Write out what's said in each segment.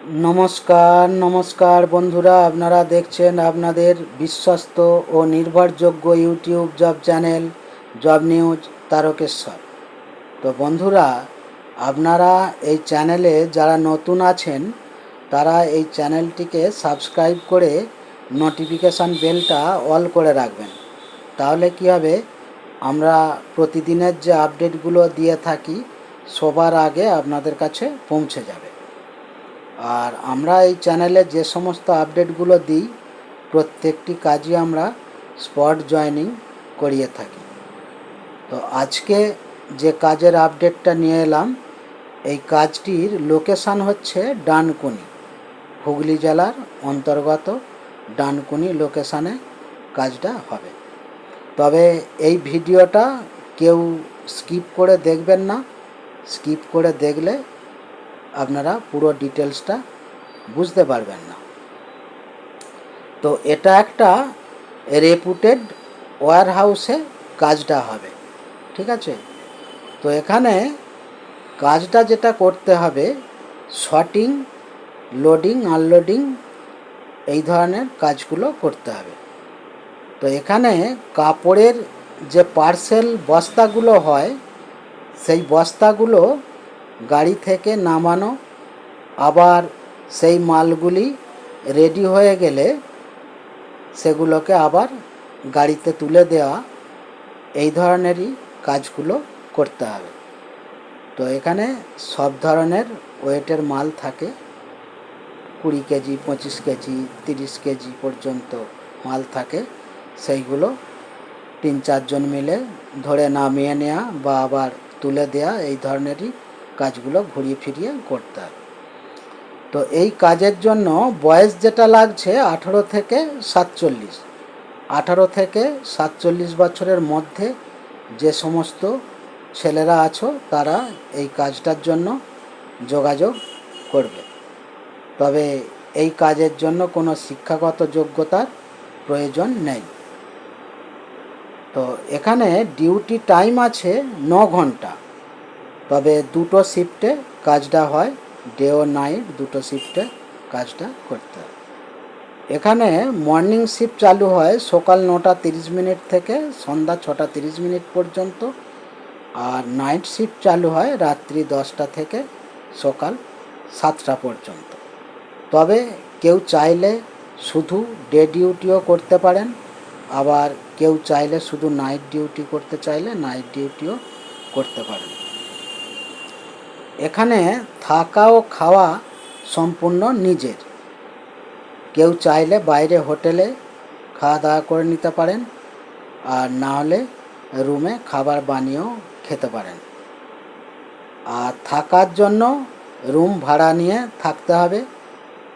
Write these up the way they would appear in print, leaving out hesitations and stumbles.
নমস্কার বন্ধুরা, আপনারা দেখছেন আপনাদের বিশ্বস্ত ও নির্ভরযোগ্য YouTube job channel job news Tarakeswar. তো বন্ধুরা, আপনারা এই চ্যানেলে যারা নতুন আছেন তারা এই চ্যানেলটিকে সাবস্ক্রাইব করে নোটিফিকেশান বেলটা অল করে রাখবেন। তাহলে কী হবে, আমরা প্রতিদিনের যে আপডেটগুলো দিয়ে থাকি সবার আগে আপনাদের কাছে পৌঁছে যাবে। আর আমরা এই চ্যানেলে যে সমস্ত আপডেটগুলো দিই প্রত্যেকটি কাজই আমরা স্পট জয়েনিং করিয়ে থাকি। তো আজকে যে কাজের আপডেটটা নিয়ে এলাম, এই কাজটির লোকেশান হচ্ছে ডানকুনি, হুগলি জেলার অন্তর্গত ডানকুনি লোকেশানে কাজটা হবে। তবে এই ভিডিওটা কেউ স্কিপ করে দেখবেন না। স্কিপ করে দেখলে আপনারা পুরো ডিটেলসটা বুঝতে পারবেন না। তো এটা একটা রেপুটেড ওয়্যার হাউসে কাজটা হবে, ঠিক আছে। তো এখানে কাজটা যেটা করতে হবে, শর্টিং, লোডিং, আনলোডিং এই ধরনের কাজগুলো করতে হবে। তো এখানে কাপড়ের যে পার্সেল বস্তাগুলো হয় সেই বস্তাগুলো গাড়ি থেকে নামানো, আবার সেই মালগুলি রেডি হয়ে গেলে সেগুলোকে আবার গাড়িতে তুলে দেওয়া, এই ধরনেরই কাজগুলো করতে হবে। তো এখানে সব ধরনের ওয়েটের মাল থাকে, 20 কেজি, 25 কেজি, 30 কেজি পর্যন্ত মাল থাকে। সেইগুলো 3-4 জন মিলে ধরে নামিয়ে নেওয়া বা আবার তুলে দেওয়া, এই ধরনেরই কাজগুলো ঘুরিয়ে ফিরিয়ে করতে হবে। তো এই কাজের জন্য বয়স যেটা লাগছে 18 থেকে 47, 18 থেকে 47 বছরের মধ্যে যে সমস্ত ছেলেরা আছো তারা এই কাজটার জন্য যোগাযোগ করবে। তবে এই কাজের জন্য কোনো শিক্ষাগত যোগ্যতার প্রয়োজন নেই। তো এখানে ডিউটি টাইম আছে 9 ঘন্টা। তবে দুটো শিফটে কাজটা হয়, ডে ও নাইট দুটো শিফটে কাজটা করতে হয়। এখানে মর্নিং শিফট চালু হয় সকাল 9:30 থেকে সন্ধ্যা 6:30 পর্যন্ত, আর নাইট শিফট চালু হয় রাত্রি 10টা থেকে সকাল 7টা পর্যন্ত। তবে কেউ চাইলে শুধু ডে ডিউটিও করতে পারেন, আবার কেউ চাইলে শুধু নাইট ডিউটি করতে চাইলে নাইট ডিউটিও করতে পারেন। এখানে থাকা ও খাওয়া সম্পূর্ণ নিজের। কেউ চাইলে বাইরে হোটেলে খাওয়া দাওয়া করে নিতে পারেন, আর না হলে রুমে খাবার বানিয়েও খেতে পারেন। আর থাকার জন্য রুম ভাড়া নিয়ে থাকতে হবে।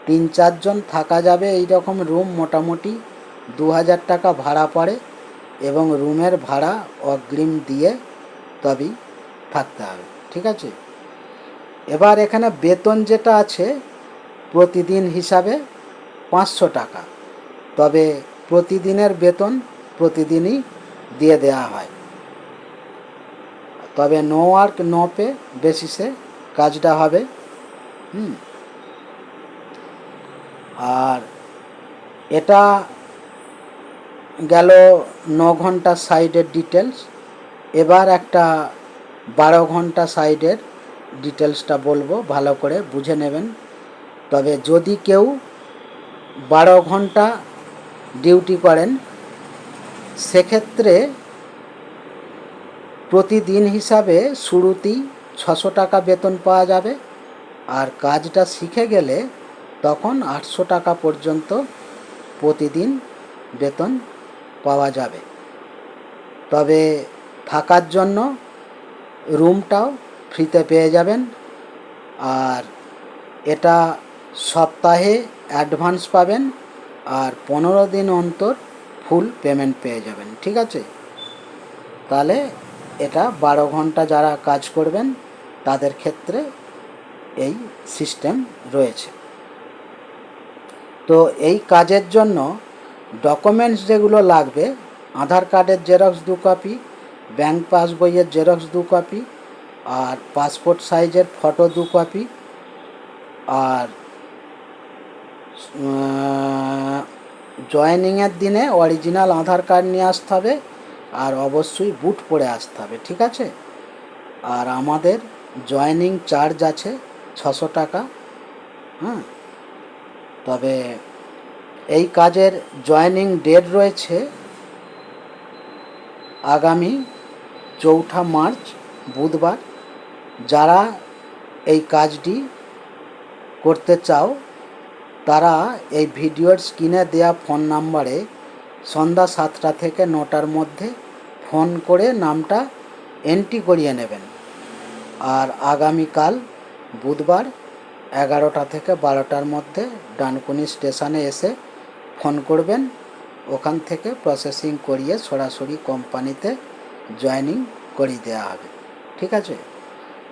3-4 জন থাকা যাবে। এই রকম রুম মোটামুটি 2000 টাকা ভাড়া পড়ে, এবং রুমের ভাড়া অগ্রিম দিয়ে তবেই থাকতে হবে, ঠিক আছে। এবার এখানে বেতন যেটা আছে প্রতিদিন হিসাবে 500 টাকা। তবে প্রতিদিনের বেতন প্রতিদিনই দিয়ে দেওয়া হয়। তবে নো ওয়ার্ক নো পে বেসিসে কাজটা হবে। আর এটা গেল 9 ঘন্টা সাইডের ডিটেলস। এবার একটা 12 ঘন্টা সাইডের ডিটেলসটা বলবো, ভালো করে বুঝে নেবেন। তবে যদি কেউ 12 ঘন্টা ডিউটি করেন সেক্ষেত্রে প্রতিদিন হিসাবে শুরুতেই 600 টাকা বেতন পাওয়া যাবে, আর কাজটা শিখে গেলে তখন 800 টাকা পর্যন্ত প্রতিদিন বেতন পাওয়া যাবে। তবে থাকার জন্য রুমটাও ফ্রিতে পেয়ে যাবেন, আর এটা সপ্তাহে অ্যাডভান্স পাবেন, আর 15 দিন অন্তর ফুল পেমেন্ট পেয়ে যাবেন, ঠিক আছে। তাহলে এটা 12 ঘন্টা যারা কাজ করবেন তাদের ক্ষেত্রে এই সিস্টেম রয়েছে। তো এই কাজের জন্য ডকুমেন্টস যেগুলো লাগবে, আধার কার্ডের জেরক্স 2 কপি, ব্যাংক পাসবইয়ের জেরক্স 2 কপি, আর পাসপোর্ট সাইজের ফটো 2 কপি, আর জয়েনিংয়ের দিনে অরিজিনাল আধার কার্ড নিয়ে আসতে হবে, আর অবশ্যই বুট পরে আসতে হবে, ঠিক আছে? আর আমাদের জয়েনিং চার্জ আছে 600 টাকা। হ্যাঁ, তবে এই কাজের জয়েনিং ডেট রয়েছে আগামী 4 মার্চ বুধবার। যারা এই কাজটি করতে চাও তারা এই ভিডিওর স্ক্রিনে দেওয়া ফোন নাম্বারে সন্ধ্যা 7টা থেকে 9টার মধ্যে ফোন করে নামটা এন্ট্রি করিয়ে নেবেন। আর আগামীকাল বুধবার 11টা থেকে 12টার মধ্যে ডানকুনি স্টেশনে এসে ফোন করবেন। ওখান থেকে প্রসেসিং করিয়ে সরাসরি কোম্পানিতে জয়েনিং করিয়ে দেওয়া হবে, ঠিক আছে?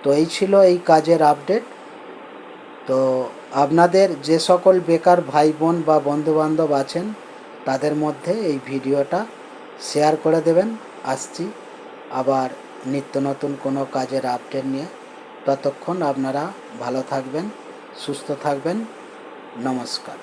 তো এই ছিল এই কাজের আপডেট। তো আপনাদের যে সকল বেকার ভাই বোন বা বন্ধুবান্ধব আছেন তাদের মধ্যে এই ভিডিওটা শেয়ার করে দেবেন। আসছি আবার নিত্য নতুন কোনো কাজের আপডেট নিয়ে। ততক্ষণ আপনারা ভালো থাকবেন, সুস্থ থাকবেন। নমস্কার।